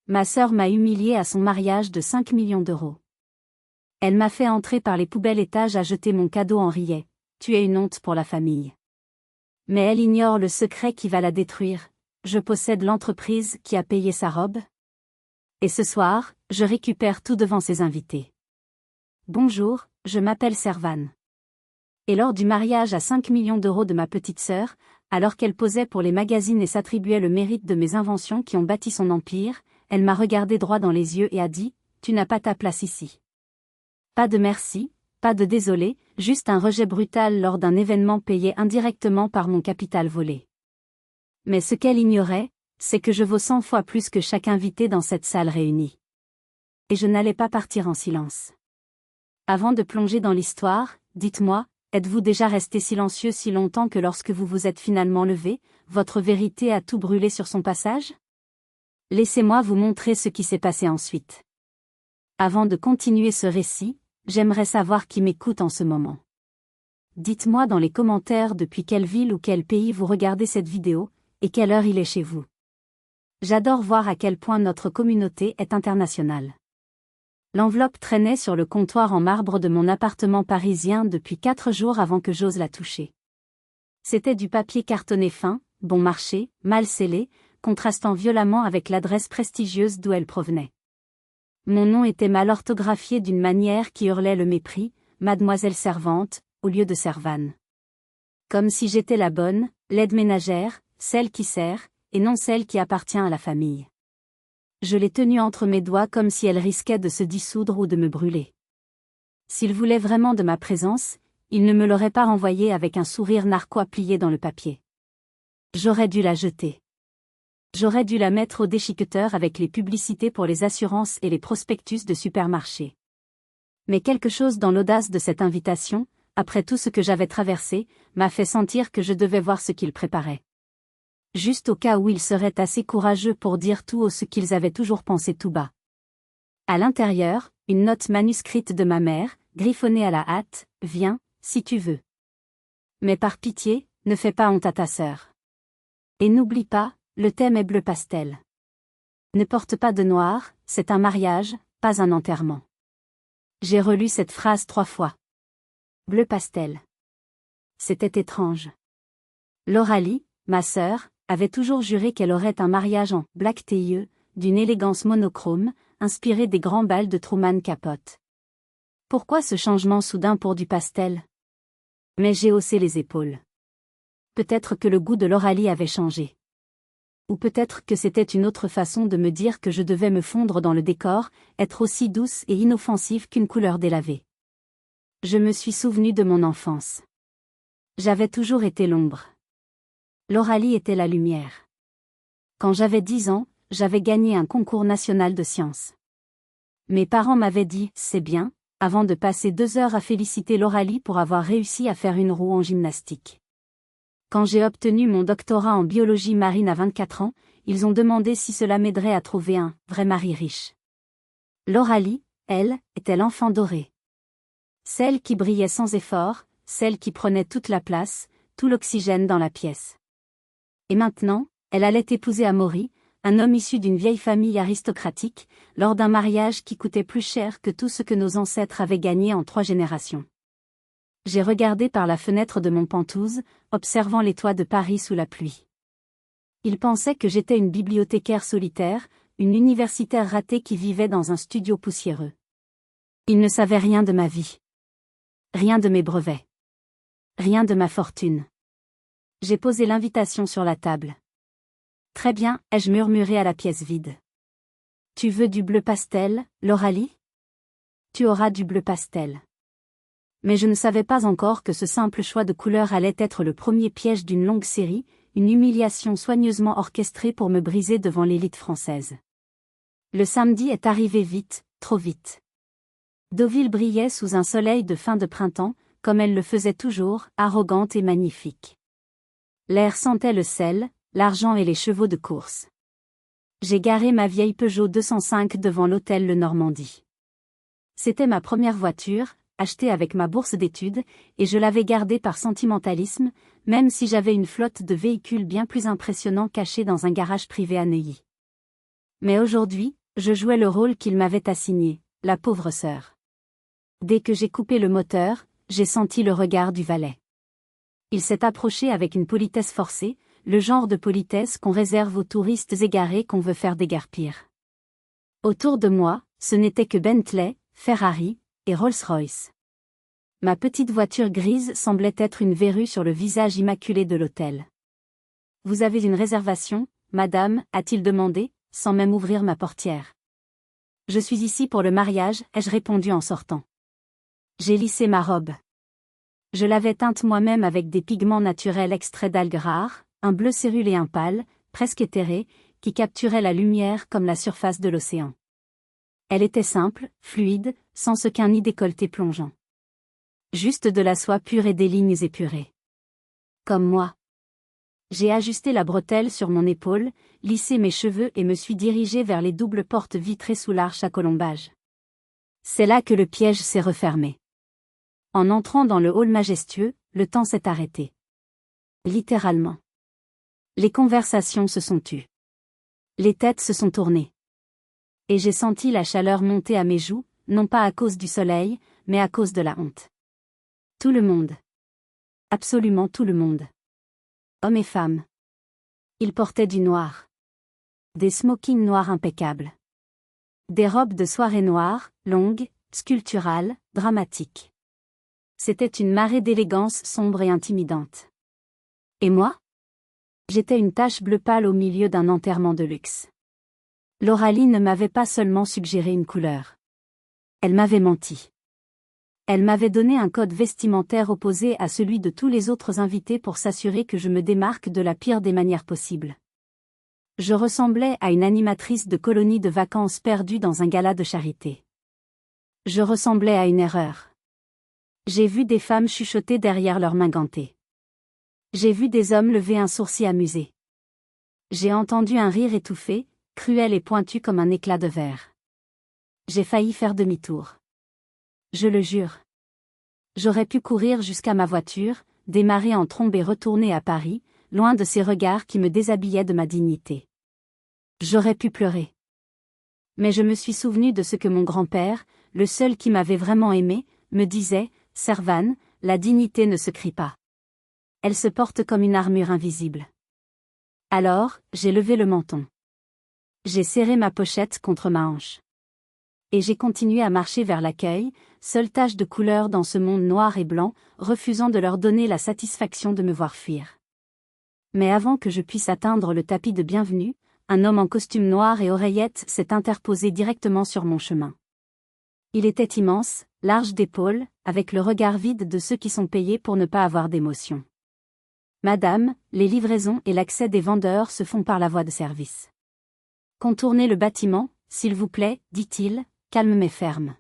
Ma sœur m'a humiliée à son mariage de 5 millions d'euros. Elle m'a fait entrer par les poubelles étage à jeter mon cadeau en riait. Tu es une honte pour la famille. Mais elle ignore le secret qui va la détruire. Je possède l'entreprise qui a payé sa robe. Et ce soir, je récupère tout devant ses invités. Bonjour, je m'appelle Servane. Et lors du mariage à 5 millions d'euros de ma petite sœur, alors qu'elle posait pour les magazines et s'attribuait le mérite de mes inventions qui ont bâti son empire, elle m'a regardé droit dans les yeux et a dit « Tu n'as pas ta place ici ». Pas de merci, pas de désolé, juste un rejet brutal lors d'un événement payé indirectement par mon capital volé. Mais ce qu'elle ignorait, c'est que je vaux 100 fois plus que chaque invité dans cette salle réunie. Et je n'allais pas partir en silence. Avant de plonger dans l'histoire, dites-moi, êtes-vous déjà resté silencieux si longtemps que lorsque vous vous êtes finalement levé, votre vérité a tout brûlé sur son passage? Laissez-moi vous montrer ce qui s'est passé ensuite. Avant de continuer ce récit, j'aimerais savoir qui m'écoute en ce moment. Dites-moi dans les commentaires depuis quelle ville ou quel pays vous regardez cette vidéo, et quelle heure il est chez vous. J'adore voir à quel point notre communauté est internationale. L'enveloppe traînait sur le comptoir en marbre de mon appartement parisien depuis 4 jours avant que j'ose la toucher. C'était du papier cartonné fin, bon marché, mal scellé, contrastant violemment avec l'adresse prestigieuse d'où elle provenait. Mon nom était mal orthographié d'une manière qui hurlait le mépris, Mademoiselle Servante, au lieu de Servane. Comme si j'étais la bonne, l'aide ménagère, celle qui sert, et non celle qui appartient à la famille. Je l'ai tenue entre mes doigts comme si elle risquait de se dissoudre ou de me brûler. S'il voulait vraiment de ma présence, il ne me l'aurait pas renvoyée avec un sourire narquois plié dans le papier. J'aurais dû la jeter. J'aurais dû la mettre au déchiqueteur avec les publicités pour les assurances et les prospectus de supermarchés. Mais quelque chose dans l'audace de cette invitation, après tout ce que j'avais traversé, m'a fait sentir que je devais voir ce qu'il préparait. Juste au cas où ils seraient assez courageux pour dire tout haut ce qu'ils avaient toujours pensé tout bas. À l'intérieur, une note manuscrite de ma mère, griffonnée à la hâte, « Viens, si tu veux. Mais par pitié, ne fais pas honte à ta sœur. Et n'oublie pas, le thème est bleu pastel. Ne porte pas de noir, c'est un mariage, pas un enterrement. » J'ai relu cette phrase 3 fois. Bleu pastel. C'était étrange. Lauralie, ma sœur, avait toujours juré qu'elle aurait un mariage en black TIE, d'une élégance monochrome, inspirée des grands bals de Truman Capote. Pourquoi ce changement soudain pour du pastel? Mais j'ai haussé les épaules. Peut-être que le goût de Lauralie avait changé. Ou peut-être que c'était une autre façon de me dire que je devais me fondre dans le décor, être aussi douce et inoffensive qu'une couleur délavée. Je me suis souvenu de mon enfance. J'avais toujours été l'ombre. Lauralie était la lumière. Quand j'avais 10 ans, j'avais gagné un concours national de sciences. Mes parents m'avaient dit « c'est bien », avant de passer 2 heures à féliciter Lauralie pour avoir réussi à faire une roue en gymnastique. Quand j'ai obtenu mon doctorat en biologie marine à 24 ans, ils ont demandé si cela m'aiderait à trouver un vrai mari riche. Lauralie, elle, était l'enfant doré. Celle qui brillait sans effort, celle qui prenait toute la place, tout l'oxygène dans la pièce. Et maintenant, elle allait épouser Amaury, un homme issu d'une vieille famille aristocratique, lors d'un mariage qui coûtait plus cher que tout ce que nos ancêtres avaient gagné en 3 générations. J'ai regardé par la fenêtre de mon Penthouse, observant les toits de Paris sous la pluie. Ils pensaient que j'étais une bibliothécaire solitaire, une universitaire ratée qui vivait dans un studio poussiéreux. Ils ne savaient rien de ma vie. Rien de mes brevets. Rien de ma fortune. J'ai posé l'invitation sur la table. Très bien, ai-je murmuré à la pièce vide. Tu veux du bleu pastel, Lauralie? Tu auras du bleu pastel. Mais je ne savais pas encore que ce simple choix de couleur allait être le premier piège d'une longue série, une humiliation soigneusement orchestrée pour me briser devant l'élite française. Le samedi est arrivé vite, trop vite. Deauville brillait sous un soleil de fin de printemps, comme elle le faisait toujours, arrogante et magnifique. L'air sentait le sel, l'argent et les chevaux de course. J'ai garé ma vieille Peugeot 205 devant l'hôtel Le Normandie. C'était ma première voiture, achetée avec ma bourse d'études, et je l'avais gardée par sentimentalisme, même si j'avais une flotte de véhicules bien plus impressionnants cachés dans un garage privé à Neuilly. Mais aujourd'hui, je jouais le rôle qu'il m'avait assigné, la pauvre sœur. Dès que j'ai coupé le moteur, j'ai senti le regard du valet. Il s'est approché avec une politesse forcée, le genre de politesse qu'on réserve aux touristes égarés qu'on veut faire déguerpir. Autour de moi, ce n'était que Bentley, Ferrari et Rolls-Royce. Ma petite voiture grise semblait être une verrue sur le visage immaculé de l'hôtel. « Vous avez une réservation, madame ?» a-t-il demandé, sans même ouvrir ma portière. « Je suis ici pour le mariage », ai-je répondu en sortant. J'ai lissé ma robe. Je l'avais teinte moi-même avec des pigments naturels extraits d'algues rares, un bleu céruléen pâle, presque éthéré, qui capturait la lumière comme la surface de l'océan. Elle était simple, fluide, sans sequin ni décolleté plongeant. Juste de la soie pure et des lignes épurées. Comme moi. J'ai ajusté la bretelle sur mon épaule, lissé mes cheveux et me suis dirigé vers les doubles portes vitrées sous l'arche à colombage. C'est là que le piège s'est refermé. En entrant dans le hall majestueux, le temps s'est arrêté. Littéralement. Les conversations se sont tues. Les têtes se sont tournées. Et j'ai senti la chaleur monter à mes joues, non pas à cause du soleil, mais à cause de la honte. Tout le monde. Absolument tout le monde. Hommes et femmes. Ils portaient du noir. Des smokings noirs impeccables. Des robes de soirée noires, longues, sculpturales, dramatiques. C'était une marée d'élégance sombre et intimidante. Et moi ? J'étais une tache bleue pâle au milieu d'un enterrement de luxe. Lauralie ne m'avait pas seulement suggéré une couleur. Elle m'avait menti. Elle m'avait donné un code vestimentaire opposé à celui de tous les autres invités pour s'assurer que je me démarque de la pire des manières possibles. Je ressemblais à une animatrice de colonie de vacances perdue dans un gala de charité. Je ressemblais à une erreur. J'ai vu des femmes chuchoter derrière leurs mains gantées. J'ai vu des hommes lever un sourcil amusé. J'ai entendu un rire étouffé, cruel et pointu comme un éclat de verre. J'ai failli faire demi-tour. Je le jure. J'aurais pu courir jusqu'à ma voiture, démarrer en trombe et retourner à Paris, loin de ces regards qui me déshabillaient de ma dignité. J'aurais pu pleurer. Mais je me suis souvenu de ce que mon grand-père, le seul qui m'avait vraiment aimé, me disait: « Servane, la dignité ne se crie pas. Elle se porte comme une armure invisible. » Alors, j'ai levé le menton. J'ai serré ma pochette contre ma hanche. Et j'ai continué à marcher vers l'accueil, seule tache de couleur dans ce monde noir et blanc, refusant de leur donner la satisfaction de me voir fuir. Mais avant que je puisse atteindre le tapis de bienvenue, un homme en costume noir et oreillettes s'est interposé directement sur mon chemin. Il était immense, large d'épaules, avec le regard vide de ceux qui sont payés pour ne pas avoir d'émotion. « Madame, les livraisons et l'accès des vendeurs se font par la voie de service. Contournez le bâtiment, s'il vous plaît, dit-il, calme mais ferme. »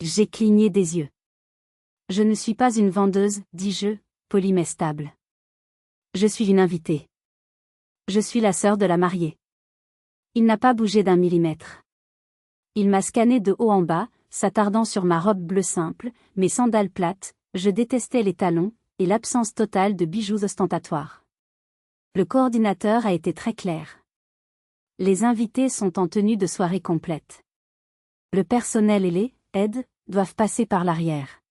J'ai cligné des yeux. « Je ne suis pas une vendeuse, dis-je, poli mais stable. Je suis une invitée. Je suis la sœur de la mariée. » Il n'a pas bougé d'un millimètre. Il m'a scanné de haut en bas, s'attardant sur ma robe bleue simple, mes sandales plates, je détestais les talons, et l'absence totale de bijoux ostentatoires. Le coordinateur a été très clair. Les invités sont en tenue de soirée complète. Le personnel et les aides doivent passer par l'arrière.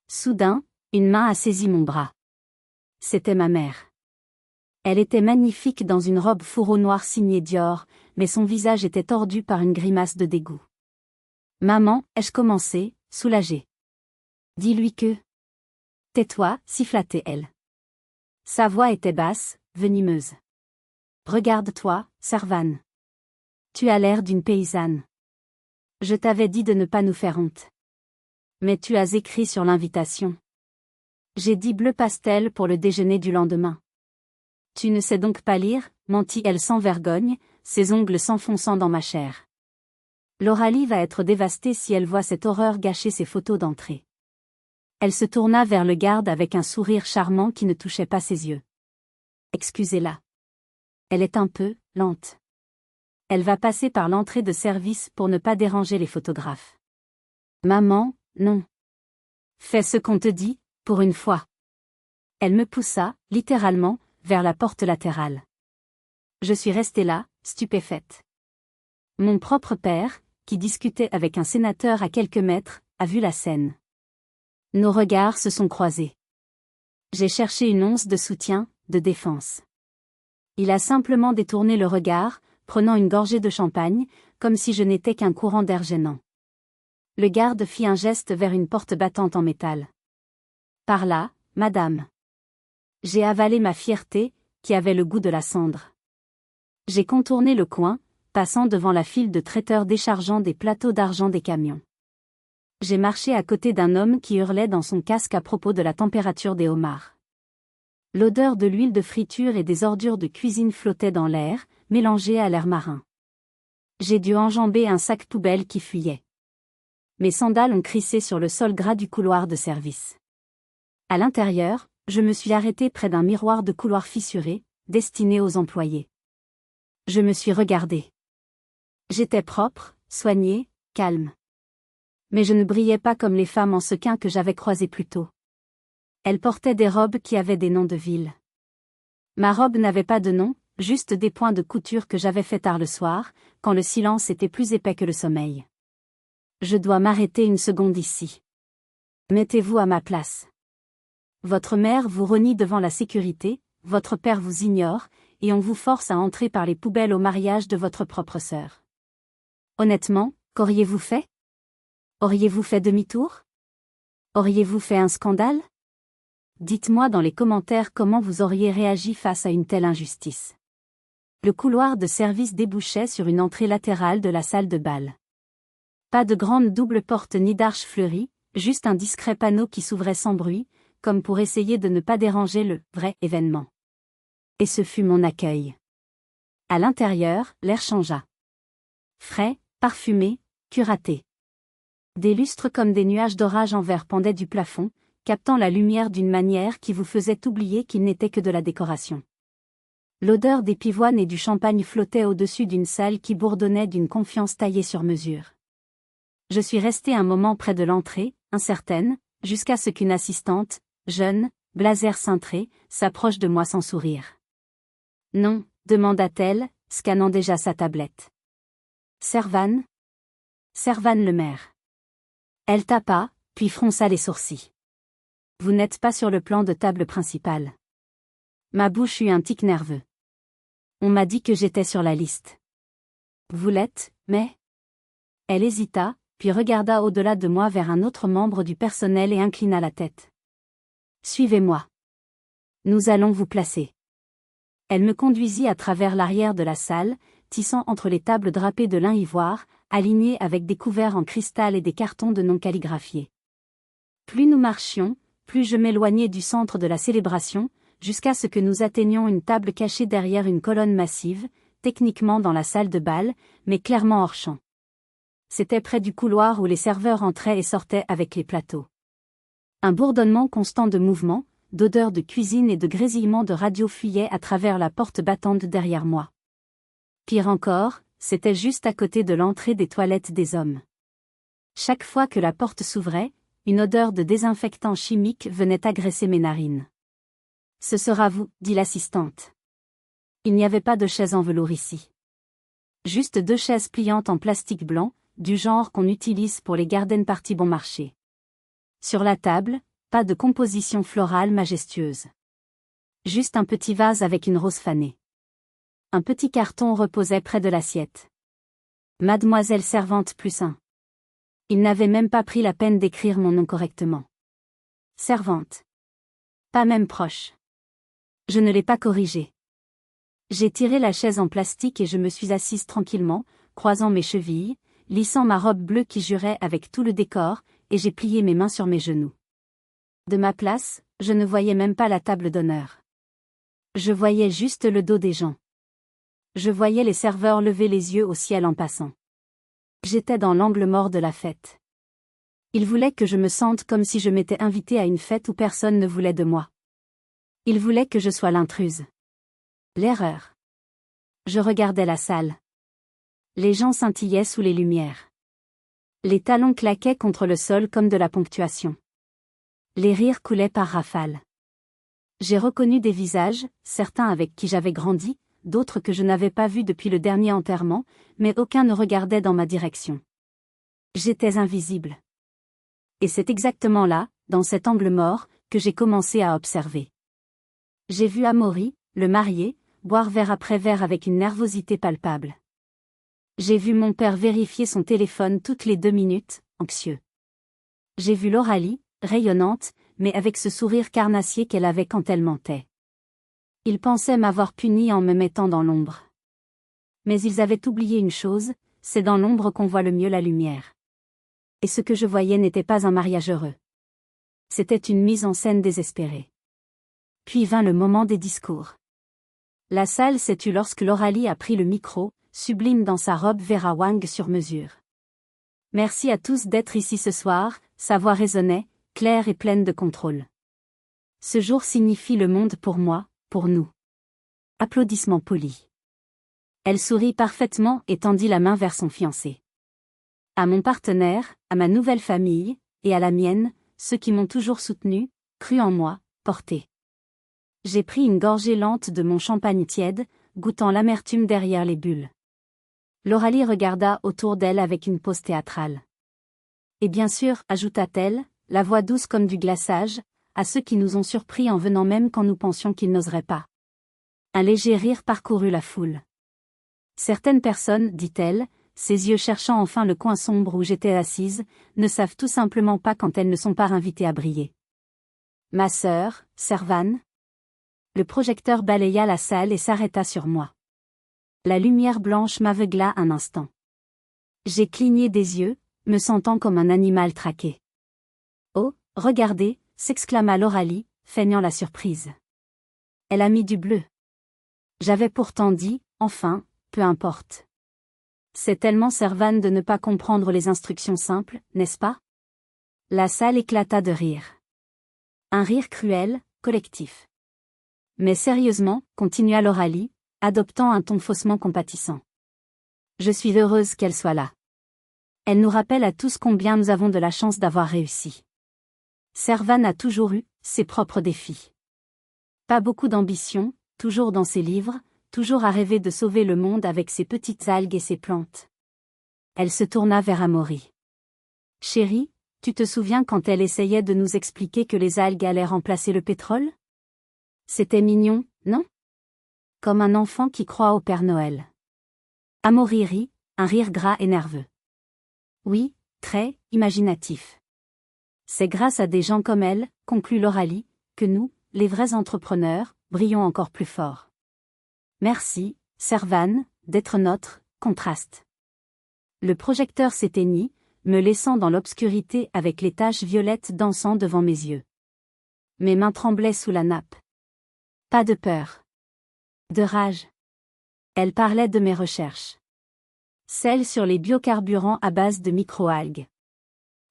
Soudain, une main a saisi mon bras. C'était ma mère. Elle était magnifique dans une robe fourreau noir signée Dior, mais son visage était tordu par une grimace de dégoût. « Maman » ai-je commencé, soulagée. « Dis-lui que... » « Tais-toi » siffla-t-elle. Sa voix était basse, venimeuse. « Regarde-toi, Servane. Tu as l'air d'une paysanne. Je t'avais dit de ne pas nous faire honte. Mais tu as écrit sur l'invitation. J'ai dit bleu pastel pour le déjeuner du lendemain. Tu ne sais donc pas lire, mentit-elle sans vergogne, ses ongles s'enfonçant dans ma chair. Lauralie va être dévastée si elle voit cette horreur gâcher ses photos d'entrée. Elle se tourna vers le garde avec un sourire charmant qui ne touchait pas ses yeux. Excusez-la. Elle est un peu lente. Elle va passer par l'entrée de service pour ne pas déranger les photographes. Maman, non. Fais ce qu'on te dit, pour une fois. Elle me poussa, littéralement, vers la porte latérale. Je suis restée là, stupéfaite. Mon propre père, qui discutait avec un sénateur à quelques mètres, a vu la scène. Nos regards se sont croisés. J'ai cherché une once de soutien, de défense. Il a simplement détourné le regard, prenant une gorgée de champagne, comme si je n'étais qu'un courant d'air gênant. Le garde fit un geste vers une porte battante en métal. Par là, madame. J'ai avalé ma fierté, qui avait le goût de la cendre. J'ai contourné le coin, passant devant la file de traiteurs déchargeant des plateaux d'argent des camions. J'ai marché à côté d'un homme qui hurlait dans son casque à propos de la température des homards. L'odeur de l'huile de friture et des ordures de cuisine flottait dans l'air, mélangée à l'air marin. J'ai dû enjamber un sac poubelle qui fuyait. Mes sandales ont crissé sur le sol gras du couloir de service. À l'intérieur, je me suis arrêté près d'un miroir de couloir fissuré, destiné aux employés. Je me suis regardé. J'étais propre, soigné, calme. Mais je ne brillais pas comme les femmes en sequins que j'avais croisées plus tôt. Elles portaient des robes qui avaient des noms de villes. Ma robe n'avait pas de nom, juste des points de couture que j'avais fait tard le soir, quand le silence était plus épais que le sommeil. Je dois m'arrêter une seconde ici. Mettez-vous à ma place. Votre mère vous renie devant la sécurité, votre père vous ignore, et on vous force à entrer par les poubelles au mariage de votre propre sœur. Honnêtement, qu'auriez-vous fait? Auriez-vous fait demi-tour? Auriez-vous fait un scandale? Dites-moi dans les commentaires comment vous auriez réagi face à une telle injustice. Le couloir de service débouchait sur une entrée latérale de la salle de bal. Pas de grande double porte ni d'arche fleurie, juste un discret panneau qui s'ouvrait sans bruit, comme pour essayer de ne pas déranger le vrai événement. Et ce fut mon accueil. À l'intérieur, l'air changea. Frais, parfumé, curaté. Des lustres comme des nuages d'orage en verre pendaient du plafond, captant la lumière d'une manière qui vous faisait oublier qu'il n'était que de la décoration. L'odeur des pivoines et du champagne flottait au-dessus d'une salle qui bourdonnait d'une confiance taillée sur mesure. Je suis restée un moment près de l'entrée, incertaine, jusqu'à ce qu'une assistante, jeune, blazer cintré, s'approche de moi sans sourire. « Non » demanda-t-elle, scannant déjà sa tablette. « Servan »« Servan le maire. » Elle tapa, puis fronça les sourcils. « Vous n'êtes pas sur le plan de table principal. » Ma bouche eut un tic nerveux. On m'a dit que j'étais sur la liste. « Vous l'êtes, mais... » Elle hésita, puis regarda au-delà de moi vers un autre membre du personnel et inclina la tête. « Suivez-moi. Nous allons vous placer. » Elle me conduisit à travers l'arrière de la salle, tissant entre les tables drapées de lin ivoire, alignées avec des couverts en cristal et des cartons de noms calligraphiés. Plus nous marchions, plus je m'éloignais du centre de la célébration, jusqu'à ce que nous atteignions une table cachée derrière une colonne massive, techniquement dans la salle de bal, mais clairement hors champ. C'était près du couloir où les serveurs entraient et sortaient avec les plateaux. Un bourdonnement constant de mouvements, d'odeurs de cuisine et de grésillements de radio fuyait à travers la porte battante derrière moi. Pire encore, c'était juste à côté de l'entrée des toilettes des hommes. Chaque fois que la porte s'ouvrait, une odeur de désinfectant chimique venait agresser mes narines. « Ce sera vous, » dit l'assistante. Il n'y avait pas de chaise en velours ici. Juste 2 chaises pliantes en plastique blanc, du genre qu'on utilise pour les garden parties bon marché. Sur la table, pas de composition florale majestueuse. Juste un petit vase avec une rose fanée. Un petit carton reposait près de l'assiette. Mademoiselle servante +1. Il n'avait même pas pris la peine d'écrire mon nom correctement. Servante. Pas même proche. Je ne l'ai pas corrigé. J'ai tiré la chaise en plastique et je me suis assise tranquillement, croisant mes chevilles, lissant ma robe bleue qui jurait avec tout le décor, et j'ai plié mes mains sur mes genoux. De ma place, je ne voyais même pas la table d'honneur. Je voyais juste le dos des gens. Je voyais les serveurs lever les yeux au ciel en passant. J'étais dans l'angle mort de la fête. Ils voulaient que je me sente comme si je m'étais invitée à une fête où personne ne voulait de moi. Ils voulaient que je sois l'intruse. L'erreur. Je regardais la salle. Les gens scintillaient sous les lumières. Les talons claquaient contre le sol comme de la ponctuation. Les rires coulaient par rafales. J'ai reconnu des visages, certains avec qui j'avais grandi, d'autres que je n'avais pas vus depuis le dernier enterrement, mais aucun ne regardait dans ma direction. J'étais invisible. Et c'est exactement là, dans cet angle mort, que j'ai commencé à observer. J'ai vu Amaury, le marié, boire verre après verre avec une nervosité palpable. J'ai vu mon père vérifier son téléphone toutes les 2 minutes, anxieux. J'ai vu Lauralie, rayonnante, mais avec ce sourire carnassier qu'elle avait quand elle mentait. Ils pensaient m'avoir puni en me mettant dans l'ombre. Mais ils avaient oublié une chose, c'est dans l'ombre qu'on voit le mieux la lumière. Et ce que je voyais n'était pas un mariage heureux. C'était une mise en scène désespérée. Puis vint le moment des discours. La salle s'est tue lorsque Lauralie a pris le micro, sublime dans sa robe Vera Wang sur mesure. Merci à tous d'être ici ce soir, sa voix résonnait, claire et pleine de contrôle. Ce jour signifie le monde pour moi, pour nous. Applaudissements polis. Elle sourit parfaitement et tendit la main vers son fiancé. À mon partenaire, à ma nouvelle famille, et à la mienne, ceux qui m'ont toujours soutenu, cru en moi, porté. J'ai pris une gorgée lente de mon champagne tiède, goûtant l'amertume derrière les bulles. Lauralie regarda autour d'elle avec une pose théâtrale. Et bien sûr, ajouta-t-elle, la voix douce comme du glaçage, à ceux qui nous ont surpris en venant même quand nous pensions qu'ils n'oseraient pas. Un léger rire parcourut la foule. Certaines personnes, dit-elle, ses yeux cherchant enfin le coin sombre où j'étais assise, ne savent tout simplement pas quand elles ne sont pas invitées à briller. Ma sœur, Servane. Le projecteur balaya la salle et s'arrêta sur moi. La lumière blanche m'aveugla un instant. J'ai cligné des yeux, me sentant comme un animal traqué. Oh, regardez, s'exclama Lauralie, feignant la surprise. Elle a mis du bleu. J'avais pourtant dit, enfin, peu importe. C'est tellement Servane de ne pas comprendre les instructions simples, n'est-ce pas? La salle éclata de rire. Un rire cruel, collectif. Mais sérieusement, continua Lauralie, adoptant un ton faussement compatissant. Je suis heureuse qu'elle soit là. Elle nous rappelle à tous combien nous avons de la chance d'avoir réussi. Servane a toujours eu ses propres défis. Pas beaucoup d'ambition, toujours dans ses livres, toujours à rêver de sauver le monde avec ses petites algues et ses plantes. Elle se tourna vers Amaury. Chérie, tu te souviens quand elle essayait de nous expliquer que les algues allaient remplacer le pétrole? C'était mignon, non? Comme un enfant qui croit au Père Noël. Amaury rit, un rire gras et nerveux. Oui, très imaginatif. C'est grâce à des gens comme elle, conclut Lauralie, que nous, les vrais entrepreneurs, brillons encore plus fort. Merci, Servane, d'être notre contraste. Le projecteur s'éteignit, me laissant dans l'obscurité avec les taches violettes dansant devant mes yeux. Mes mains tremblaient sous la nappe. Pas de peur. De rage. Elle parlait de mes recherches. Celles sur les biocarburants à base de microalgues.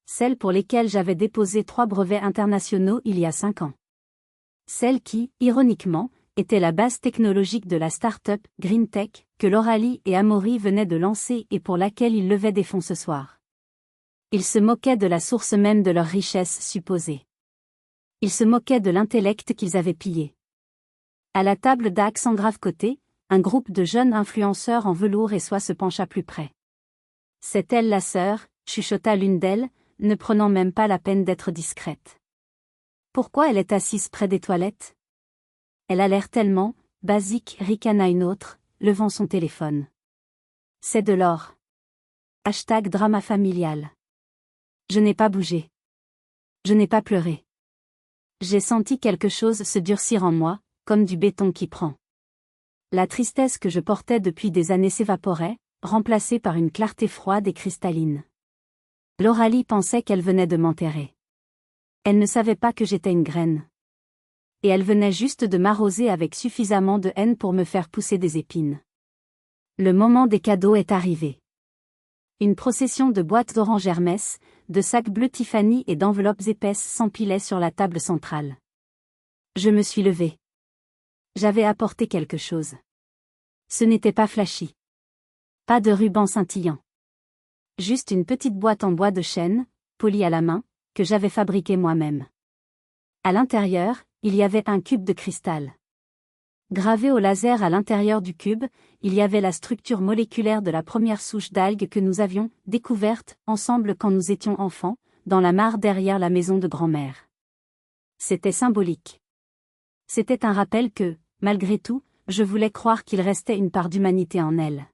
Celles pour lesquelles j'avais déposé 3 brevets internationaux il y a 5 ans. Celles qui, ironiquement, étaient la base technologique de la start-up GreenTech que Lauralie et Amaury venaient de lancer et pour laquelle ils levaient des fonds ce soir. Ils se moquaient de la source même de leur richesse supposée. Ils se moquaient de l'intellect qu'ils avaient pillé. À la table d'Accent Grave Côté, un groupe de jeunes influenceurs en velours et soie se pencha plus près. C'est elle la sœur, chuchota l'une d'elles, ne prenant même pas la peine d'être discrète. Pourquoi elle est assise près des toilettes? Elle a l'air tellement basique, ricana une autre, levant son téléphone. C'est de l'or. Hashtag drama familial. Je n'ai pas bougé. Je n'ai pas pleuré. J'ai senti quelque chose se durcir en moi, comme du béton qui prend. La tristesse que je portais depuis des années s'évaporait, remplacée par une clarté froide et cristalline. Lauralie pensait qu'elle venait de m'enterrer. Elle ne savait pas que j'étais une graine. Et elle venait juste de m'arroser avec suffisamment de haine pour me faire pousser des épines. Le moment des cadeaux est arrivé. Une procession de boîtes d'orange Hermès, de sacs bleus Tiffany et d'enveloppes épaisses s'empilait sur la table centrale. Je me suis levée. J'avais apporté quelque chose. Ce n'était pas flashy. Pas de ruban scintillant. Juste une petite boîte en bois de chêne, polie à la main, que j'avais fabriquée moi-même. À l'intérieur, il y avait un cube de cristal. Gravé au laser à l'intérieur du cube, il y avait la structure moléculaire de la première souche d'algues que nous avions découverte ensemble quand nous étions enfants, dans la mare derrière la maison de grand-mère. C'était symbolique. C'était un rappel que, malgré tout, je voulais croire qu'il restait une part d'humanité en elle.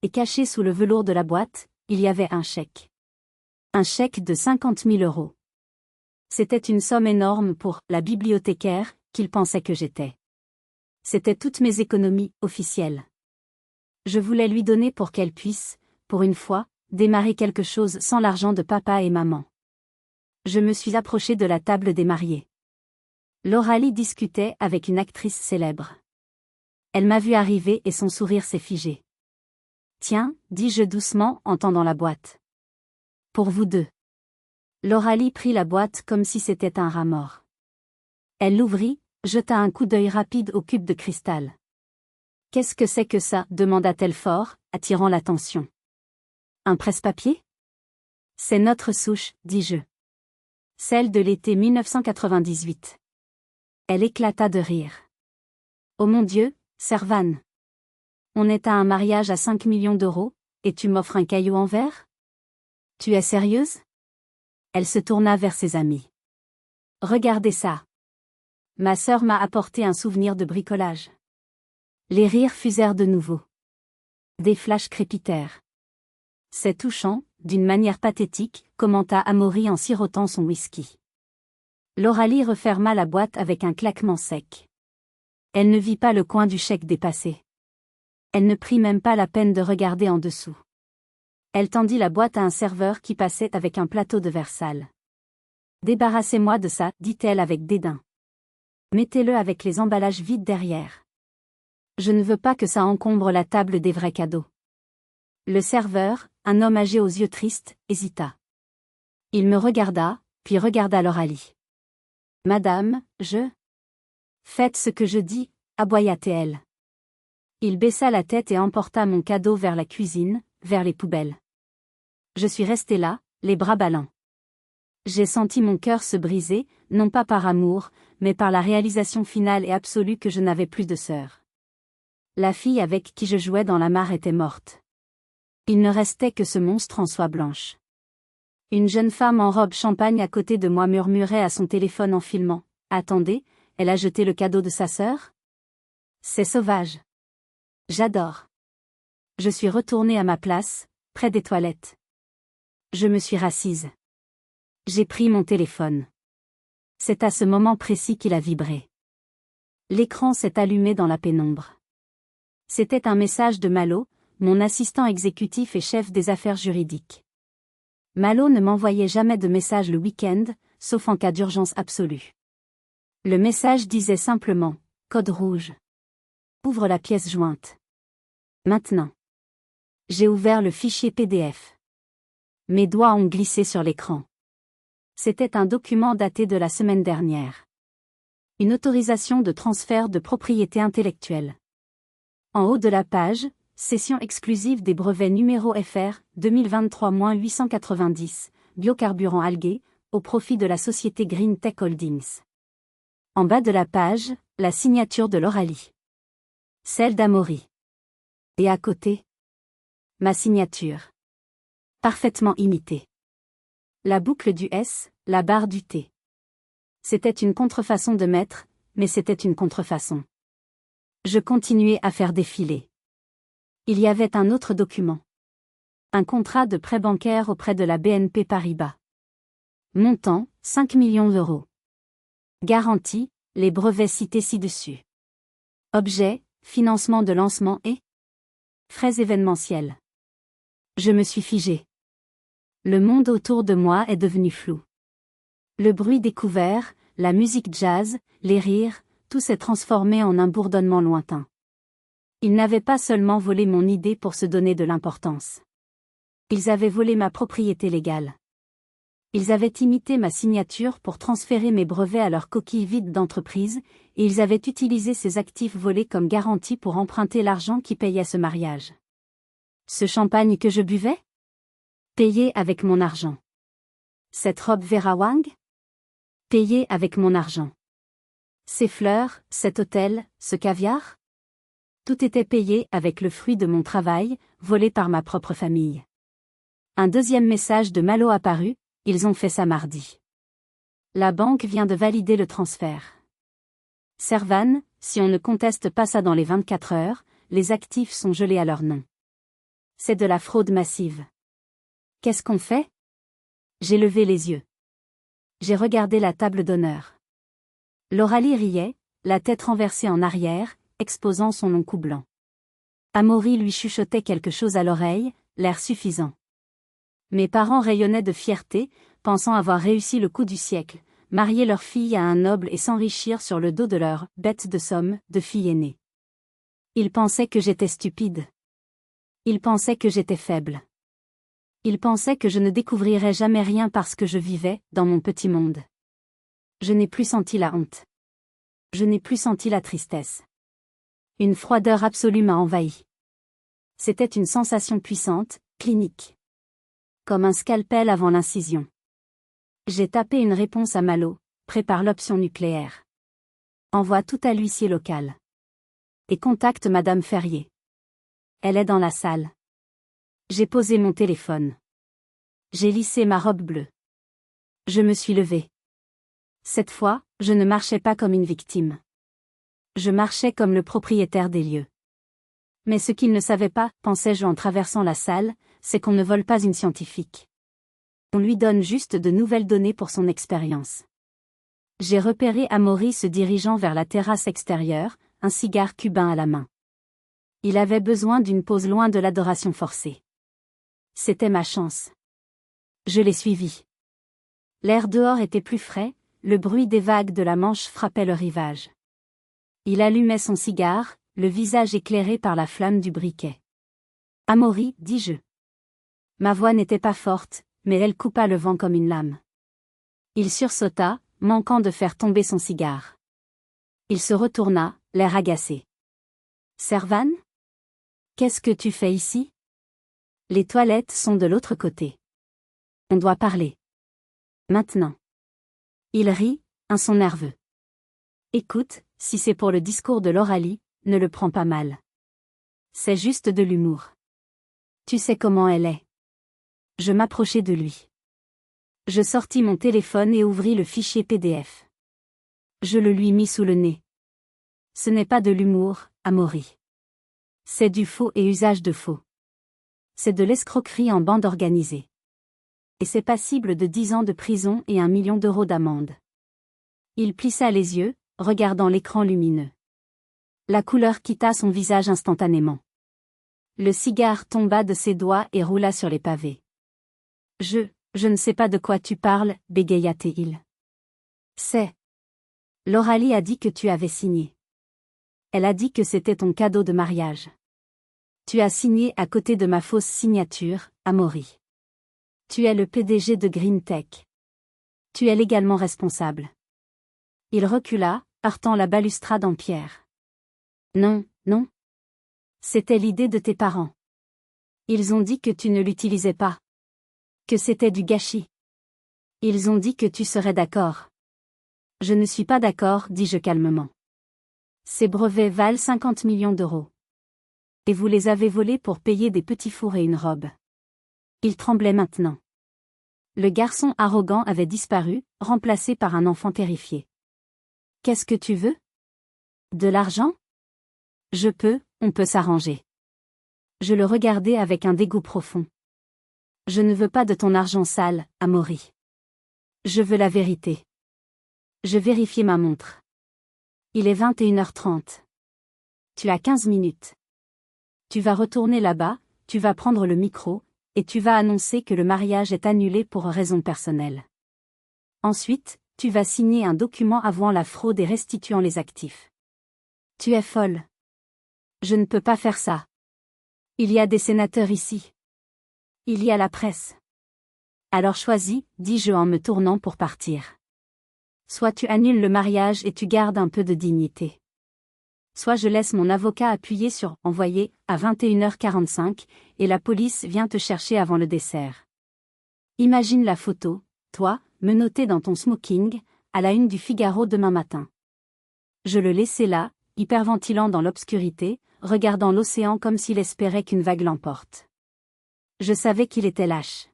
Et caché sous le velours de la boîte, il y avait un chèque. Un chèque de 50 000 €. C'était une somme énorme pour la bibliothécaire qu'il pensait que j'étais. C'était toutes mes économies officielles. Je voulais lui donner pour qu'elle puisse, pour une fois, démarrer quelque chose sans l'argent de papa et maman. Je me suis approchée de la table des mariés. Laura-Lee discutait avec une actrice célèbre. Elle m'a vu arriver et son sourire s'est figé. « Tiens, dis-je doucement en tendant la boîte. Pour vous deux. » Laura-Lee prit la boîte comme si c'était un rat mort. Elle l'ouvrit, jeta un coup d'œil rapide au cube de cristal. « Qu'est-ce que c'est que ça » demanda-t-elle fort, attirant l'attention. « Un presse-papier ?»« C'est notre souche, dis-je. Celle de l'été 1998. » Elle éclata de rire. « Oh mon Dieu, Servan. On est à un mariage à 5 millions d'euros, et tu m'offres un caillou en verre ? Tu es sérieuse ? » Elle se tourna vers ses amis. « Regardez ça. Ma sœur m'a apporté un souvenir de bricolage. » Les rires fusèrent de nouveau. Des flashs crépitèrent. « C'est touchant, d'une manière pathétique, » commenta Amaury en sirotant son whisky. Laura-Lee referma la boîte avec un claquement sec. Elle ne vit pas le coin du chèque dépassé. Elle ne prit même pas la peine de regarder en dessous. Elle tendit la boîte à un serveur qui passait avec un plateau de verre sale. « Débarrassez-moi de ça, dit-elle avec dédain. Mettez-le avec les emballages vides derrière. Je ne veux pas que ça encombre la table des vrais cadeaux. » Le serveur, un homme âgé aux yeux tristes, hésita. Il me regarda, puis regarda Laura-Lee. « Madame, je... » « Faites ce que je dis, » aboya-t-elle. Il baissa la tête et emporta mon cadeau vers la cuisine, vers les poubelles. Je suis restée là, les bras ballants. J'ai senti mon cœur se briser, non pas par amour, mais par la réalisation finale et absolue que je n'avais plus de sœur. La fille avec qui je jouais dans la mare était morte. Il ne restait que ce monstre en soie blanche. Une jeune femme en robe champagne à côté de moi murmurait à son téléphone en filmant. « Attendez, elle a jeté le cadeau de sa sœur ? C'est sauvage. J'adore. » Je suis retournée à ma place, près des toilettes. Je me suis rassise. J'ai pris mon téléphone. C'est à ce moment précis qu'il a vibré. L'écran s'est allumé dans la pénombre. C'était un message de Malo, mon assistant exécutif et chef des affaires juridiques. Malo ne m'envoyait jamais de message le week-end, sauf en cas d'urgence absolue. Le message disait simplement « Code rouge. Ouvre la pièce jointe. Maintenant. » J'ai ouvert le fichier PDF. Mes doigts ont glissé sur l'écran. C'était un document daté de la semaine dernière. Une autorisation de transfert de propriété intellectuelle. En haut de la page, session exclusive des brevets numéro FR 2023-890, biocarburants algués, au profit de la société Green Tech Holdings. En bas de la page, la signature de Laura-Lee. Celle d'Amaury. Et à côté, ma signature. Parfaitement imitée. La boucle du S, la barre du T. C'était une contrefaçon de maître, mais c'était une contrefaçon. Je continuais à faire défiler. Il y avait un autre document. Un contrat de prêt bancaire auprès de la BNP Paribas. Montant, 5 millions d'euros. Garantie, les brevets cités ci-dessus. Objet, financement de lancement et frais événementiels. Je me suis figée. Le monde autour de moi est devenu flou. Le bruit des couverts, la musique jazz, les rires, tout s'est transformé en un bourdonnement lointain. Ils n'avaient pas seulement volé mon idée pour se donner de l'importance. Ils avaient volé ma propriété légale. Ils avaient imité ma signature pour transférer mes brevets à leur coquille vide d'entreprise, et ils avaient utilisé ces actifs volés comme garantie pour emprunter l'argent qui payait ce mariage. Ce champagne que je buvais ? Payé avec mon argent. Cette robe Vera Wang ? Payée avec mon argent. Ces fleurs, cet hôtel, ce caviar? Tout était payé avec le fruit de mon travail, volé par ma propre famille. Un deuxième message de Malo apparut, ils ont fait ça mardi. La banque vient de valider le transfert. Servan, si on ne conteste pas ça dans les 24 heures, les actifs sont gelés à leur nom. C'est de la fraude massive. Qu'est-ce qu'on fait? J'ai levé les yeux. J'ai regardé la table d'honneur. Loralie riait, la tête renversée en arrière, exposant son long cou blanc. Amaury lui chuchotait quelque chose à l'oreille, l'air suffisant. Mes parents rayonnaient de fierté, pensant avoir réussi le coup du siècle, marier leur fille à un noble et s'enrichir sur le dos de leur « bête de somme » de fille aînée. Ils pensaient que j'étais stupide. Ils pensaient que j'étais faible. Ils pensaient que je ne découvrirais jamais rien parce que je vivais dans mon petit monde. Je n'ai plus senti la honte. Je n'ai plus senti la tristesse. Une froideur absolue m'a envahi. C'était une sensation puissante, clinique. Comme un scalpel avant l'incision. J'ai tapé une réponse à Malo, prépare l'option nucléaire. Envoie tout à l'huissier local. Et contacte Madame Ferrier. Elle est dans la salle. J'ai posé mon téléphone. J'ai lissé ma robe bleue. Je me suis levée. Cette fois, je ne marchais pas comme une victime. Je marchais comme le propriétaire des lieux. Mais ce qu'il ne savait pas, pensais-je en traversant la salle, c'est qu'on ne vole pas une scientifique. On lui donne juste de nouvelles données pour son expérience. J'ai repéré Amaury se dirigeant vers la terrasse extérieure, un cigare cubain à la main. Il avait besoin d'une pause loin de l'adoration forcée. C'était ma chance. Je l'ai suivi. L'air dehors était plus frais, le bruit des vagues de la Manche frappait le rivage. Il allumait son cigare, le visage éclairé par la flamme du briquet. Amaury, dis-je. Ma voix n'était pas forte, mais elle coupa le vent comme une lame. Il sursauta, manquant de faire tomber son cigare. Il se retourna, l'air agacé. Servan? Qu'est-ce que tu fais ici? Les toilettes sont de l'autre côté. On doit parler. Maintenant. Il rit, un son nerveux. Écoute, si c'est pour le discours de Loralie, ne le prends pas mal. C'est juste de l'humour. Tu sais comment elle est. Je m'approchai de lui. Je sortis mon téléphone et ouvris le fichier PDF. Je le lui mis sous le nez. Ce n'est pas de l'humour, Amaury. C'est du faux et usage de faux. C'est de l'escroquerie en bande organisée. Et c'est passible de 10 ans de prison et 1 million d'euros d'amende. Il plissa les yeux, regardant l'écran lumineux. La couleur quitta son visage instantanément. Le cigare tomba de ses doigts et roula sur les pavés. Je ne sais pas de quoi tu parles, bégaya-t-il. C'est. Loralie a dit que tu avais signé. Elle a dit que c'était ton cadeau de mariage. Tu as signé à côté de ma fausse signature, Amaury. Tu es le PDG de Green Tech. Tu es légalement responsable. Il recula, heurtant la balustrade en pierre. Non, non. C'était l'idée de tes parents. Ils ont dit que tu ne l'utilisais pas. Que c'était du gâchis. Ils ont dit que tu serais d'accord. Je ne suis pas d'accord, dis-je calmement. Ces brevets valent 50 millions d'euros. Et vous les avez volés pour payer des petits fours et une robe. Il tremblait maintenant. Le garçon arrogant avait disparu, remplacé par un enfant terrifié. Qu'est-ce que tu veux? De l'argent? On peut s'arranger. Je le regardais avec un dégoût profond. Je ne veux pas de ton argent sale, Amaury. Je veux la vérité. Je vérifiai ma montre. Il est 21h30. Tu as 15 minutes. Tu vas retourner là-bas, tu vas prendre le micro, et tu vas annoncer que le mariage est annulé pour raison personnelle. Ensuite, tu vas signer un document avouant la fraude et restituant les actifs. Tu es folle. Je ne peux pas faire ça. Il y a des sénateurs ici. Il y a la presse. Alors choisis, dis-je en me tournant pour partir. Soit tu annules le mariage et tu gardes un peu de dignité. Soit je laisse mon avocat appuyer sur « Envoyer » à 21h45, et la police vient te chercher avant le dessert. Imagine la photo, toi, menotté dans ton smoking, à la une du Figaro demain matin. Je le laissai là, hyperventilant dans l'obscurité, regardant l'océan comme s'il espérait qu'une vague l'emporte. Je savais qu'il était lâche.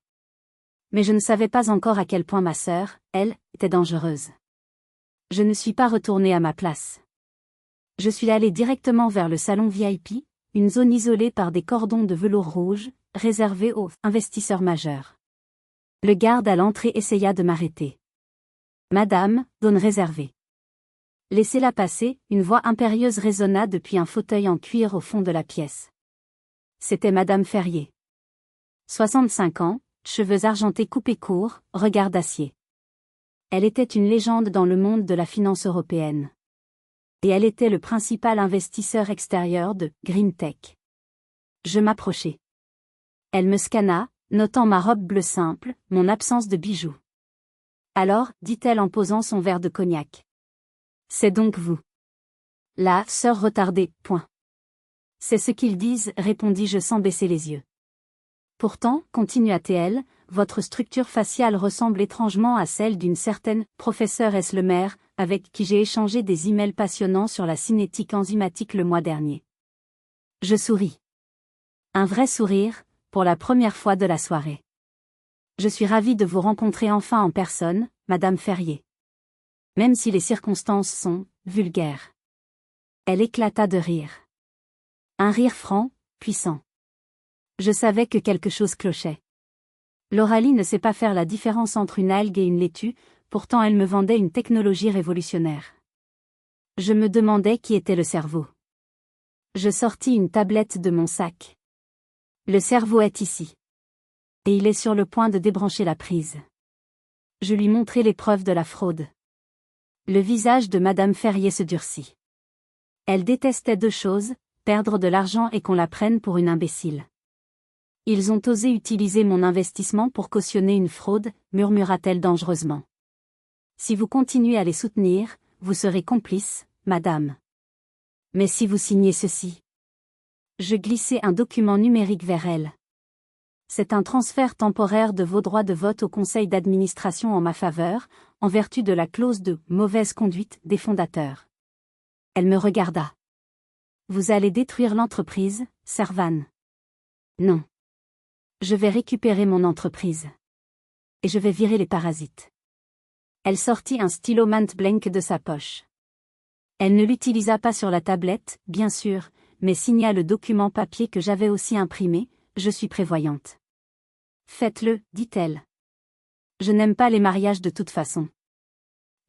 Mais je ne savais pas encore à quel point ma sœur, elle, était dangereuse. Je ne suis pas retournée à ma place. Je suis allée directement vers le salon VIP, une zone isolée par des cordons de velours rouge, réservée aux investisseurs majeurs. Le garde à l'entrée essaya de m'arrêter. Madame, zone réservée. Laissez-la passer, une voix impérieuse résonna depuis un fauteuil en cuir au fond de la pièce. C'était Madame Ferrier. 65 ans, cheveux argentés coupés courts, regard d'acier. Elle était une légende dans le monde de la finance européenne. Et elle était le principal investisseur extérieur de Green Tech. Je m'approchai. Elle me scanna, notant ma robe bleue simple, mon absence de bijoux. Alors, dit-elle en posant son verre de cognac. C'est donc vous. La sœur retardée, point. C'est ce qu'ils disent, répondis-je sans baisser les yeux. Pourtant, continua-t-elle, votre structure faciale ressemble étrangement à celle d'une certaine professeure Eslemer, avec qui j'ai échangé des emails passionnants sur la cinétique enzymatique le mois dernier. Je souris. Un vrai sourire, pour la première fois de la soirée. Je suis ravie de vous rencontrer enfin en personne, Madame Ferrier. Même si les circonstances sont vulgaires. Elle éclata de rire. Un rire franc, puissant. Je savais que quelque chose clochait. L'Aurélie ne sait pas faire la différence entre une algue et une laitue, pourtant elle me vendait une technologie révolutionnaire. Je me demandais qui était le cerveau. Je sortis une tablette de mon sac. Le cerveau est ici. Et il est sur le point de débrancher la prise. Je lui montrai les preuves de la fraude. Le visage de Madame Ferrier se durcit. Elle détestait deux choses, perdre de l'argent et qu'on la prenne pour une imbécile. Ils ont osé utiliser mon investissement pour cautionner une fraude, murmura-t-elle dangereusement. Si vous continuez à les soutenir, vous serez complice, madame. Mais si vous signez ceci. Je glissai un document numérique vers elle. C'est un transfert temporaire de vos droits de vote au conseil d'administration en ma faveur, en vertu de la clause de mauvaise conduite des fondateurs. Elle me regarda. Vous allez détruire l'entreprise, Servan. Non. Je vais récupérer mon entreprise. Et je vais virer les parasites. Elle sortit un stylo Montblanc de sa poche. Elle ne l'utilisa pas sur la tablette, bien sûr, mais signa le document papier que j'avais aussi imprimé, je suis prévoyante. Faites-le, dit-elle. Je n'aime pas les mariages de toute façon.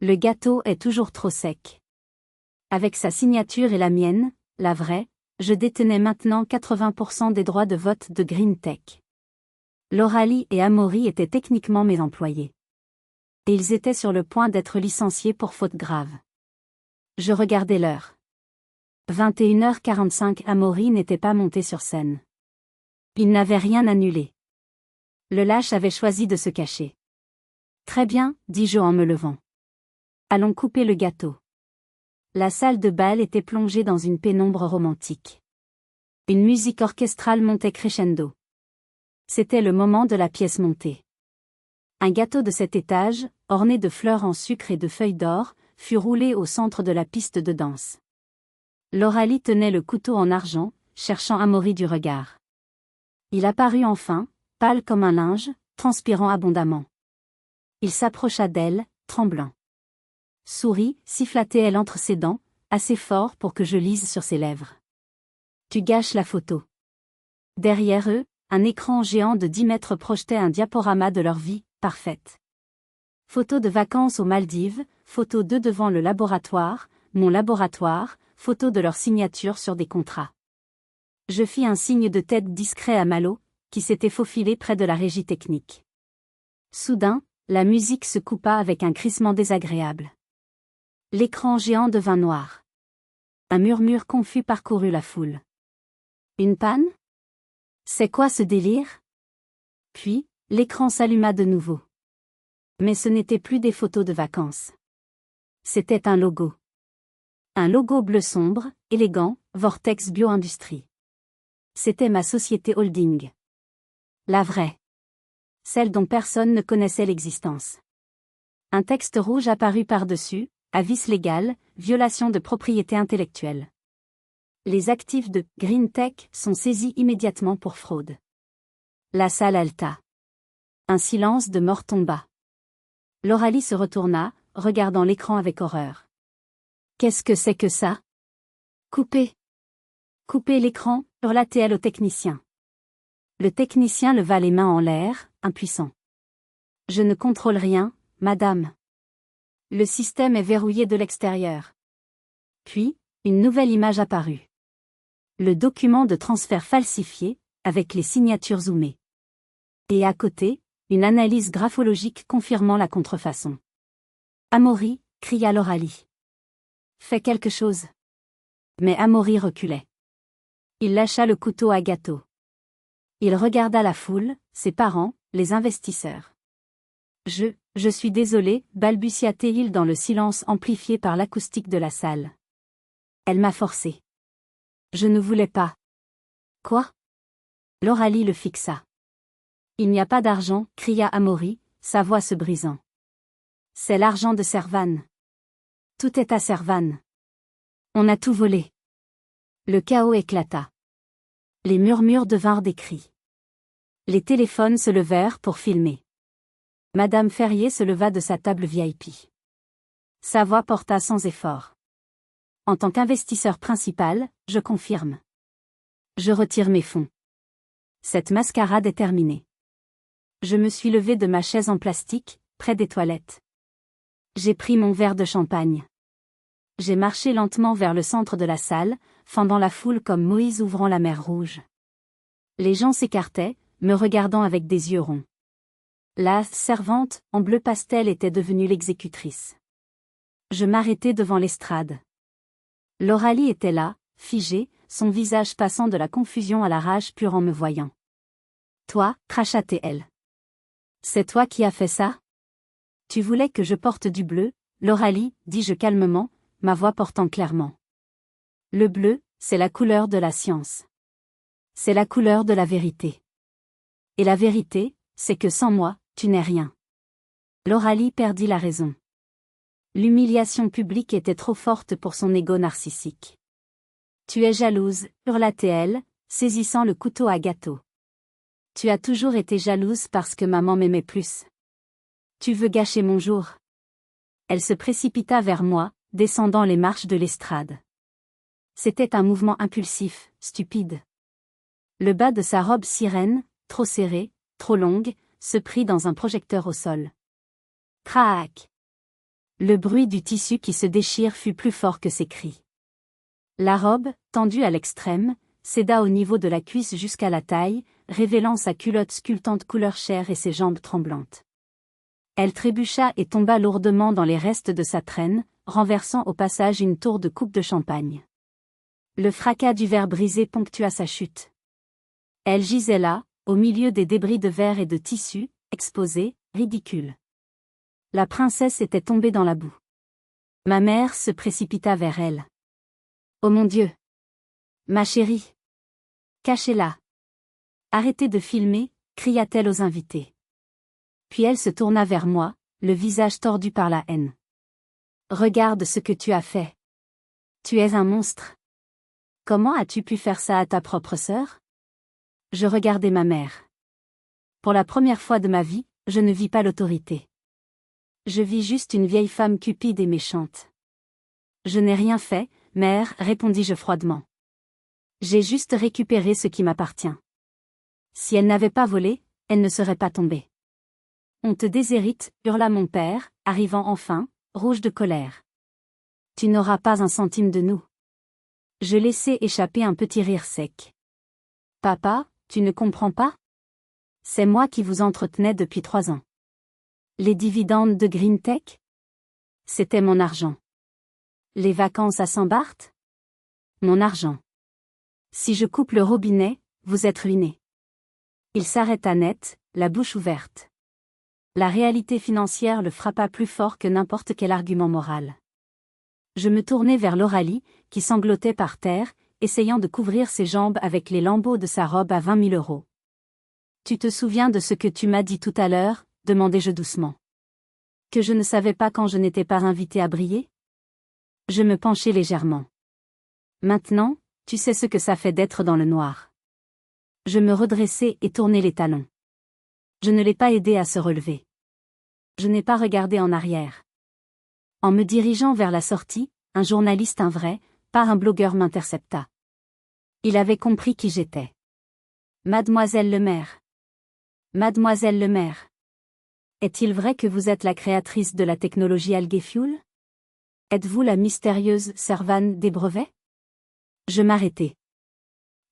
Le gâteau est toujours trop sec. Avec sa signature et la mienne, la vraie, je détenais maintenant 80% des droits de vote de Green Tech. L'Aurélie et Amaury étaient techniquement mes employés. Et ils étaient sur le point d'être licenciés pour faute grave. Je regardais l'heure. 21h45. Amaury n'était pas monté sur scène. Il n'avait rien annulé. Le lâche avait choisi de se cacher. Très bien, dis-je en me levant. Allons couper le gâteau. La salle de bal était plongée dans une pénombre romantique. Une musique orchestrale montait crescendo. C'était le moment de la pièce montée. Un gâteau de 7 étages, orné de fleurs en sucre et de feuilles d'or, fut roulé au centre de la piste de danse. L'Aurélie tenait le couteau en argent, cherchant Amaury du regard. Il apparut enfin, pâle comme un linge, transpirant abondamment. Il s'approcha d'elle, tremblant. Souris, siffla-t-elle entre ses dents, assez fort pour que je lise sur ses lèvres. Tu gâches la photo. Derrière eux, un écran géant de 10 mètres projetait un diaporama de leur vie, parfaite. Photo de vacances aux Maldives, photo d'eux devant le laboratoire, mon laboratoire, photo de leur signature sur des contrats. Je fis un signe de tête discret à Malo, qui s'était faufilé près de la régie technique. Soudain, la musique se coupa avec un crissement désagréable. L'écran géant devint noir. Un murmure confus parcourut la foule. Une panne ? C'est quoi ce délire ? Puis, l'écran s'alluma de nouveau. Mais ce n'était plus des photos de vacances. C'était un logo. Un logo bleu sombre, élégant, Vortex Bio-Industrie. C'était ma société holding. La vraie. Celle dont personne ne connaissait l'existence. Un texte rouge apparut par-dessus, avis légal, violation de propriété intellectuelle. Les actifs de GreenTech sont saisis immédiatement pour fraude. La salle haleta. Un silence de mort tomba. Lauralie se retourna, regardant l'écran avec horreur. Qu'est-ce que c'est que ça? Coupez. Coupez l'écran, hurla-t-elle au technicien. Le technicien leva les mains en l'air, impuissant. Je ne contrôle rien, madame. Le système est verrouillé de l'extérieur. Puis, une nouvelle image apparut. Le document de transfert falsifié, avec les signatures zoomées. Et à côté, une analyse graphologique confirmant la contrefaçon. Amaury, cria Lauralie. Fais quelque chose. Mais Amaury reculait. Il lâcha le couteau à gâteau. Il regarda la foule, ses parents, les investisseurs. Je suis désolé, balbutia-t-il dans le silence amplifié par l'acoustique de la salle. Elle m'a forcé. Je ne voulais pas. Quoi? Lauralie le fixa. Il n'y a pas d'argent, cria Amaury, sa voix se brisant. C'est l'argent de Servan. Tout est à Servan. On a tout volé. Le chaos éclata. Les murmures devinrent des cris. Les téléphones se levèrent pour filmer. Madame Ferrier se leva de sa table VIP. Sa voix porta sans effort. En tant qu'investisseur principal, je confirme. Je retire mes fonds. Cette mascarade est terminée. Je me suis levé de ma chaise en plastique, près des toilettes. J'ai pris mon verre de champagne. J'ai marché lentement vers le centre de la salle, fendant la foule comme Moïse ouvrant la mer Rouge. Les gens s'écartaient, me regardant avec des yeux ronds. La servante, en bleu pastel, était devenue l'exécutrice. Je m'arrêtai devant l'estrade. Lauralie était là, figée, son visage passant de la confusion à la rage pure en me voyant. Toi, cracha-t-elle. C'est toi qui as fait ça? Tu voulais que je porte du bleu, Lauralie, dis-je calmement, ma voix portant clairement. Le bleu, c'est la couleur de la science. C'est la couleur de la vérité. Et la vérité, c'est que sans moi, tu n'es rien. Lauralie perdit la raison. L'humiliation publique était trop forte pour son ego narcissique. Tu es jalouse, hurla-t-elle, saisissant le couteau à gâteau. Tu as toujours été jalouse parce que maman m'aimait plus. Tu veux gâcher mon jour. Elle se précipita vers moi, descendant les marches de l'estrade. C'était un mouvement impulsif, stupide. Le bas de sa robe sirène, trop serrée, trop longue, se prit dans un projecteur au sol. Crac! Le bruit du tissu qui se déchire fut plus fort que ses cris. La robe, tendue à l'extrême, céda au niveau de la cuisse jusqu'à la taille, révélant sa culotte sculptante couleur chair et ses jambes tremblantes. Elle trébucha et tomba lourdement dans les restes de sa traîne, renversant au passage une tour de coupe de champagne. Le fracas du verre brisé ponctua sa chute. Elle gisait là, au milieu des débris de verre et de tissu, exposés, ridicules. La princesse était tombée dans la boue. Ma mère se précipita vers elle. Oh mon Dieu! Ma chérie! Cachez-la! Arrêtez de filmer, cria-t-elle aux invités. Puis elle se tourna vers moi, le visage tordu par la haine. Regarde ce que tu as fait. Tu es un monstre. Comment as-tu pu faire ça à ta propre sœur? Je regardai ma mère. Pour la première fois de ma vie, je ne vis pas l'autorité. Je vis juste une vieille femme cupide et méchante. Je n'ai rien fait, mère, répondis-je froidement. J'ai juste récupéré ce qui m'appartient. Si elle n'avait pas volé, elle ne serait pas tombée. On te déshérite, hurla mon père, arrivant enfin, rouge de colère. Tu n'auras pas un centime de nous. Je laissai échapper un petit rire sec. Papa, tu ne comprends pas? C'est moi qui vous entretenais depuis 3 ans. Les dividendes de GreenTech? C'était mon argent. Les vacances à Saint-Barth? Mon argent. Si je coupe le robinet, vous êtes ruiné. Il s'arrêta net, la bouche ouverte. La réalité financière le frappa plus fort que n'importe quel argument moral. Je me tournai vers Lauralie, qui sanglotait par terre, essayant de couvrir ses jambes avec les lambeaux de sa robe à 20 000 €. Tu te souviens de ce que tu m'as dit tout à l'heure? Demandai-je doucement. Que je ne savais pas quand je n'étais pas invitée à briller? Je me penchai légèrement. Maintenant, tu sais ce que ça fait d'être dans le noir. Je me redressai et tournai les talons. Je ne l'ai pas aidé à se relever. Je n'ai pas regardé en arrière. En me dirigeant vers la sortie, un journaliste, un vrai, pas un blogueur, m'intercepta. Il avait compris qui j'étais. Mademoiselle le maire. Mademoiselle le maire. Est-il vrai que vous êtes la créatrice de la technologie AlgaFuel? Êtes-vous la mystérieuse Servane des brevets? Je m'arrêtai.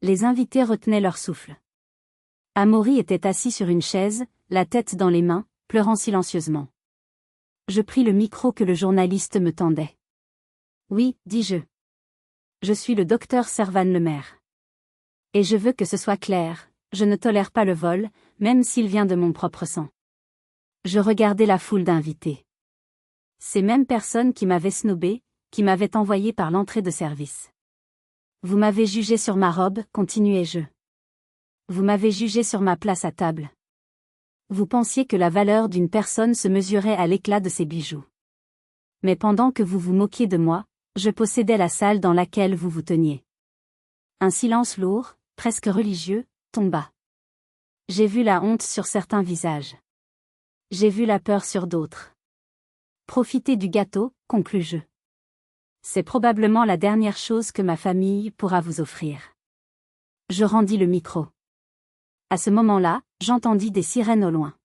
Les invités retenaient leur souffle. Amaury était assis sur une chaise, la tête dans les mains, pleurant silencieusement. Je pris le micro que le journaliste me tendait. Oui, dis-je. Je suis le docteur Servane le maire. Et je veux que ce soit clair, je ne tolère pas le vol, même s'il vient de mon propre sang. Je regardais la foule d'invités. Ces mêmes personnes qui m'avaient snobé, qui m'avaient envoyé par l'entrée de service. Vous m'avez jugé sur ma robe, continuai-je. Vous m'avez jugé sur ma place à table. Vous pensiez que la valeur d'une personne se mesurait à l'éclat de ses bijoux. Mais pendant que vous vous moquiez de moi, je possédais la salle dans laquelle vous vous teniez. Un silence lourd, presque religieux, tomba. J'ai vu la honte sur certains visages. J'ai vu la peur sur d'autres. Profitez du gâteau, conclus-je. C'est probablement la dernière chose que ma famille pourra vous offrir. Je rendis le micro. À ce moment-là, j'entendis des sirènes au loin.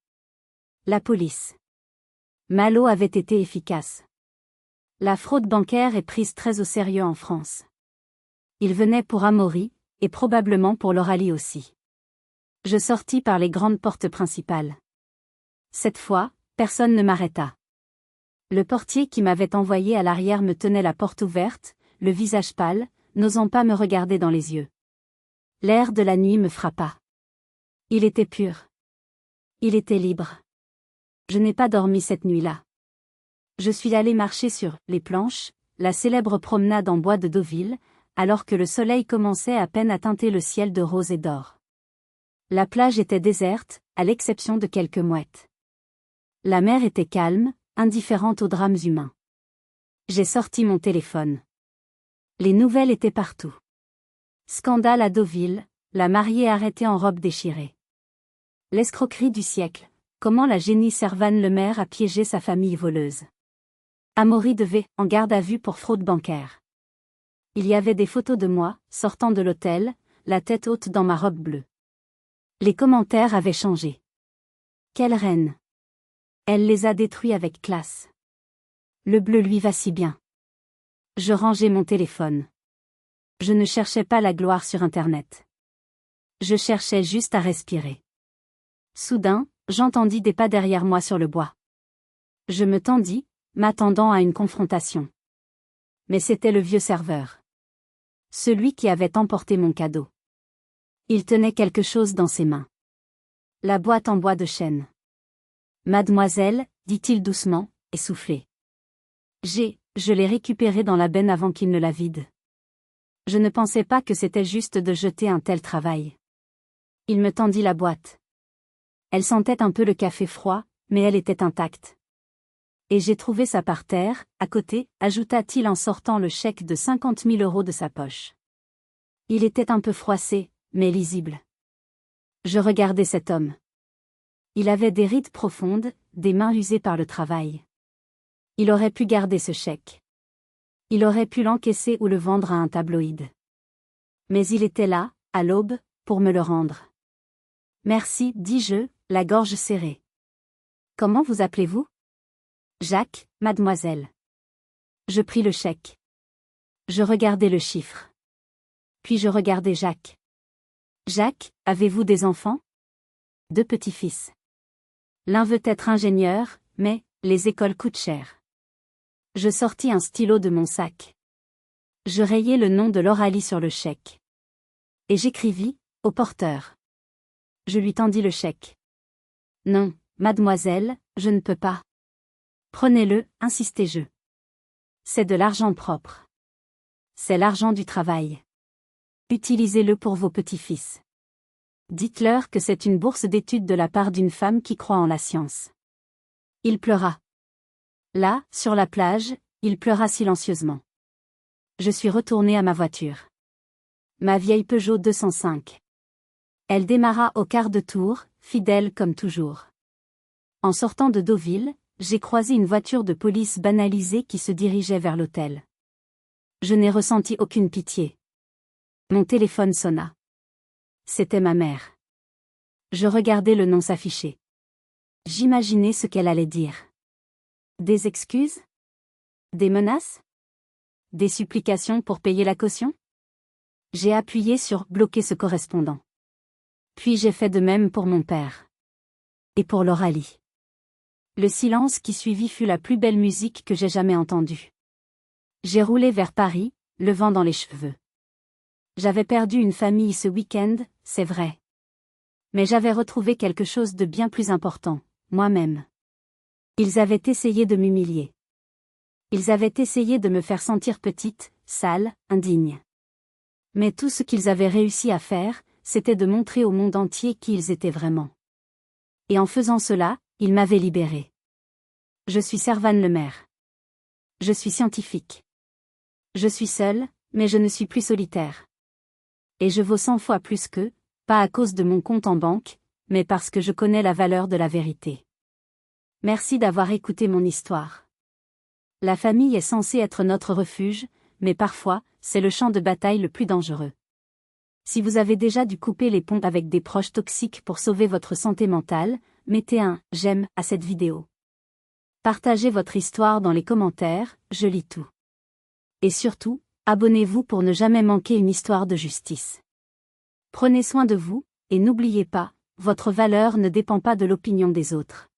La police. Malo avait été efficace. La fraude bancaire est prise très au sérieux en France. Il venait pour Amaury, et probablement pour Lauralie aussi. Je sortis par les grandes portes principales. Cette fois, personne ne m'arrêta. Le portier qui m'avait envoyé à l'arrière me tenait la porte ouverte, le visage pâle, n'osant pas me regarder dans les yeux. L'air de la nuit me frappa. Il était pur. Il était libre. Je n'ai pas dormi cette nuit-là. Je suis allé marcher sur les planches, la célèbre promenade en bois de Deauville, alors que le soleil commençait à peine à teinter le ciel de rose et d'or. La plage était déserte, à l'exception de quelques mouettes. La mer était calme, indifférente aux drames humains. J'ai sorti mon téléphone. Les nouvelles étaient partout. Scandale à Deauville, la mariée arrêtée en robe déchirée. L'escroquerie du siècle, comment la génie Servane le maire a piégé sa famille voleuse. Amaury devait, en garde à vue pour fraude bancaire. Il y avait des photos de moi, sortant de l'hôtel, la tête haute dans ma robe bleue. Les commentaires avaient changé. Quelle reine! Elle les a détruits avec classe. Le bleu lui va si bien. Je rangeai mon téléphone. Je ne cherchais pas la gloire sur Internet. Je cherchais juste à respirer. Soudain, j'entendis des pas derrière moi sur le bois. Je me tendis, m'attendant à une confrontation. Mais c'était le vieux serveur. Celui qui avait emporté mon cadeau. Il tenait quelque chose dans ses mains. La boîte en bois de chêne. Mademoiselle, dit-il doucement, essoufflé. Je l'ai récupérée dans la benne avant qu'il ne la vide. Je ne pensais pas que c'était juste de jeter un tel travail. Il me tendit la boîte. Elle sentait un peu le café froid, mais elle était intacte. Et j'ai trouvé ça par terre, à côté, ajouta-t-il en sortant le chèque de 50 000 € de sa poche. Il était un peu froissé, mais lisible. Je regardais cet homme. Il avait des rides profondes, des mains usées par le travail. Il aurait pu garder ce chèque. Il aurait pu l'encaisser ou le vendre à un tabloïd. Mais il était là, à l'aube, pour me le rendre. Merci, dis-je, la gorge serrée. Comment vous appelez-vous? Jacques, mademoiselle. Je pris le chèque. Je regardai le chiffre. Puis je regardai Jacques. Jacques, avez-vous des enfants? 2 petits-fils. L'un veut être ingénieur, mais les écoles coûtent cher. Je sortis un stylo de mon sac. Je rayai le nom de Lauralie sur le chèque. Et j'écrivis, au porteur. Je lui tendis le chèque. Non, mademoiselle, je ne peux pas. Prenez-le, insistai-je. C'est de l'argent propre. C'est l'argent du travail. Utilisez-le pour vos petits-fils. Dites-leur que c'est une bourse d'études de la part d'une femme qui croit en la science. Il pleura. Là, sur la plage, il pleura silencieusement. Je suis retournée à ma voiture. Ma vieille Peugeot 205. Elle démarra au quart de tour, fidèle comme toujours. En sortant de Deauville, j'ai croisé une voiture de police banalisée qui se dirigeait vers l'hôtel. Je n'ai ressenti aucune pitié. Mon téléphone sonna. C'était ma mère. Je regardais le nom s'afficher. J'imaginais ce qu'elle allait dire. Des excuses? Des menaces? Des supplications pour payer la caution? J'ai appuyé sur « Bloquer ce correspondant ». Puis j'ai fait de même pour mon père. Et pour Lauralie. Le silence qui suivit fut la plus belle musique que j'ai jamais entendue. J'ai roulé vers Paris, le vent dans les cheveux. J'avais perdu une famille ce week-end, c'est vrai. Mais j'avais retrouvé quelque chose de bien plus important, moi-même. Ils avaient essayé de m'humilier. Ils avaient essayé de me faire sentir petite, sale, indigne. Mais tout ce qu'ils avaient réussi à faire, c'était de montrer au monde entier qui ils étaient vraiment. Et en faisant cela, ils m'avaient libérée. Je suis Servane Lemaire. Je suis scientifique. Je suis seule, mais je ne suis plus solitaire. Et je vaux 100 fois plus qu'eux, pas à cause de mon compte en banque, mais parce que je connais la valeur de la vérité. Merci d'avoir écouté mon histoire. La famille est censée être notre refuge, mais parfois, c'est le champ de bataille le plus dangereux. Si vous avez déjà dû couper les ponts avec des proches toxiques pour sauver votre santé mentale, mettez un « j'aime » à cette vidéo. Partagez votre histoire dans les commentaires, je lis tout. Et surtout, abonnez-vous pour ne jamais manquer une histoire de justice. Prenez soin de vous, et n'oubliez pas, votre valeur ne dépend pas de l'opinion des autres.